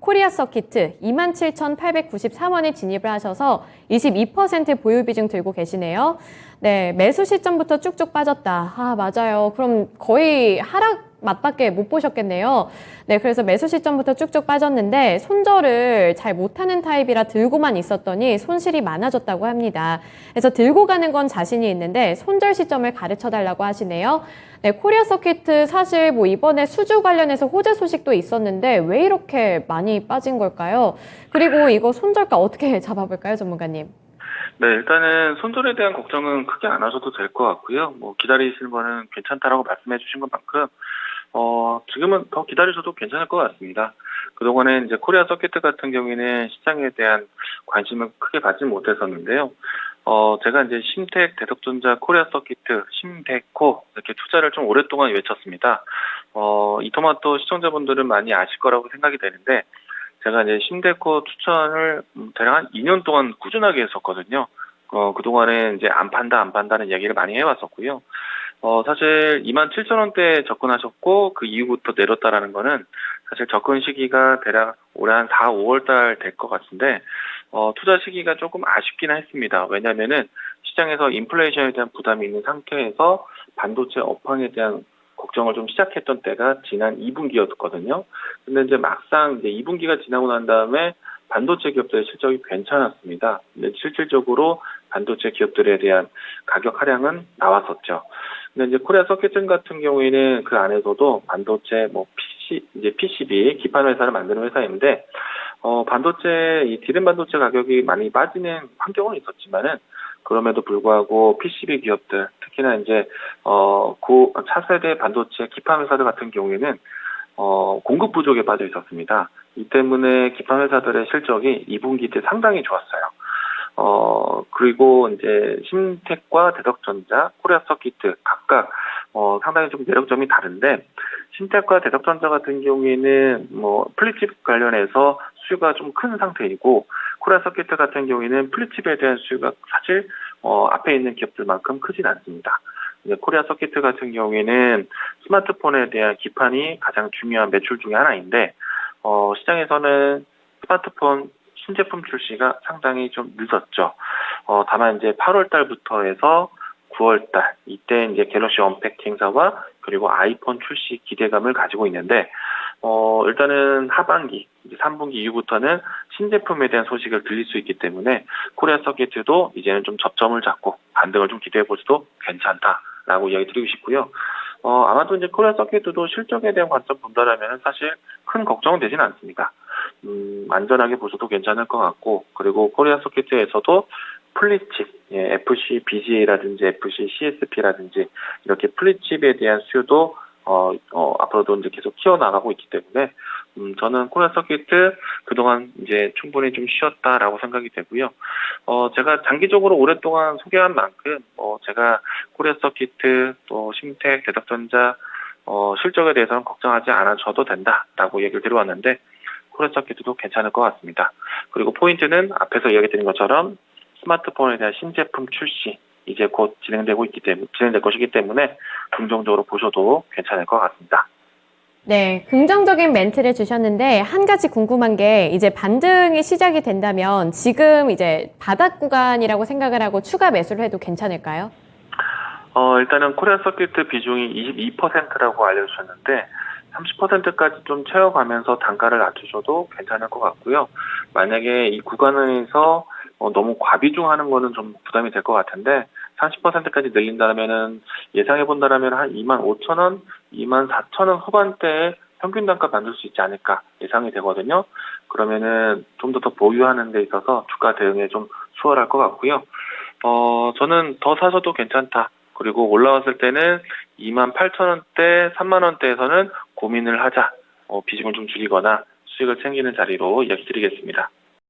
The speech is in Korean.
코리아 서키트 27,893원에 진입을 하셔서 22% 보유 비중 들고 계시네요. 네, 매수 시점부터 쭉쭉 빠졌다. 아, 맞아요. 그럼 거의 하락 맛밖에 못 보셨겠네요. 네, 그래서 매수 시점부터 쭉쭉 빠졌는데 손절을 잘 못하는 타입이라 들고만 있었더니 손실이 많아졌다고 합니다. 그래서 들고 가는 건 자신이 있는데 손절 시점을 가르쳐 달라고 하시네요. 네, 코리아 서키트 사실 뭐 이번에 수주 관련해서 호재 소식도 있었는데 왜 이렇게 많이 빠진 걸까요? 그리고 이거 손절가 어떻게 잡아볼까요, 전문가님? 네, 일단은 손절에 대한 걱정은 크게 안 하셔도 될 것 같고요. 뭐 기다리시는 거는 괜찮다라고 말씀해 주신 것만큼 지금은 더 기다리셔도 괜찮을 것 같습니다. 그동안에 이제 코리아 서키트 같은 경우에는 시장에 대한 관심을 크게 받지 못했었는데요. 제가 이제 심텍, 대덕전자, 코리아 서키트, 심데코 이렇게 투자를 좀 오랫동안 외쳤습니다. 이토마토 시청자분들은 많이 아실 거라고 생각이 되는데, 제가 이제 심데코 추천을 대략 한 2년 동안 꾸준하게 했었거든요. 그동안에 이제 안 판다는 얘기를 많이 해왔었고요. 사실 27,000원대에 접근하셨고 그 이후부터 내렸다라는 거는 사실 접근 시기가 대략 올해 한 4, 5월 달 될 것 같은데 투자 시기가 조금 아쉽긴 했습니다. 왜냐면은 시장에서 인플레이션에 대한 부담이 있는 상태에서 반도체 업황에 대한 걱정을 좀 시작했던 때가 지난 2분기였거든요. 근데 이제 막상 이제 2분기가 지나고 난 다음에 반도체 기업들의 실적이 괜찮았습니다. 근데 실질적으로 반도체 기업들에 대한 가격 하향은 나왔었죠. 근데 이제 코리아 서키트 같은 경우에는 그 안에서도 반도체 PCB 기판 회사를 만드는 회사인데 반도체 이 디램 반도체 가격이 많이 빠지는 환경은 있었지만은 그럼에도 불구하고 PCB 기업들 특히나 이제 차세대 반도체 기판 회사들 같은 경우에는 공급 부족에 빠져 있었습니다. 이 때문에 기판 회사들의 실적이 2분기 때 상당히 좋았어요. 그리고 이제 심텍과 대덕전자, 코리아 서키트 각각 상당히 좀 매력점이 다른데 심텍과 대덕전자 같은 경우에는 플립칩 관련해서 수요가 좀 큰 상태이고 코리아 서키트 같은 경우에는 플립칩에 대한 수요가 사실 앞에 있는 기업들만큼 크진 않습니다. 코리아 서키트 같은 경우에는 스마트폰에 대한 기판이 가장 중요한 매출 중에 하나인데 시장에서는 스마트폰 신제품 출시가 상당히 좀 늦었죠. 다만 이제 8월 달부터 해서 9월 달 이때 이제 갤럭시 언팩 행사와 그리고 아이폰 출시 기대감을 가지고 있는데 일단은 하반기 이제 3분기 이후부터는 신제품에 대한 소식을 들릴 수 있기 때문에 코리아 서키트도 이제는 좀 접점을 잡고 반등을 좀 기대해 보셔도 괜찮다라고 이야기 드리고 싶고요. 아마도 이제 코리아 서키트도 실적에 대한 관점 본다라면 사실 큰 걱정은 되지는 않습니다. 안전하게 보셔도 괜찮을 것 같고, 그리고 코리아 서키트에서도 플립칩, FC BGA라든지 FC CSP라든지 이렇게 플립칩에 대한 수요도 앞으로도 이제 계속 키워나가고 있기 때문에 저는 코리아 서키트 그동안 이제 충분히 좀 쉬었다라고 생각이 되고요. 제가 장기적으로 오랫동안 소개한 만큼 제가 코리아 서키트 또 심텍, 대덕전자 실적에 대해서는 걱정하지 않아줘도 된다라고 얘기를 드려왔는데 코리아 서키트도 괜찮을 것 같습니다. 그리고 포인트는 앞에서 이야기드린 것처럼 스마트폰에 대한 신제품 출시 이제 곧 진행될 것이기 때문에 긍정적으로 보셔도 괜찮을 것 같습니다. 네, 긍정적인 멘트를 주셨는데 한 가지 궁금한 게 이제 반등이 시작이 된다면 지금 이제 바닥 구간이라고 생각을 하고 추가 매수를 해도 괜찮을까요? 일단은 코리아 서키트 비중이 22%라고 알려주셨는데 30%까지 좀 채워가면서 단가를 낮추셔도 괜찮을 것 같고요. 만약에 이 구간에서 너무 과비중하는 거는 좀 부담이 될 것 같은데 30%까지 늘린다면은 예상해 본다라면 한 25,000원, 24,000원 후반대에 평균 단가 만들 수 있지 않을까 예상이 되거든요. 그러면은 좀 더 보유하는 데 있어서 주가 대응에 좀 수월할 것 같고요. 저는 더 사셔도 괜찮다. 그리고 올라왔을 때는 28,000원대, 30,000원대에서는 고민을 하자. 비중을 좀 줄이거나 수익을 챙기는 자리로 이야기 드리겠습니다.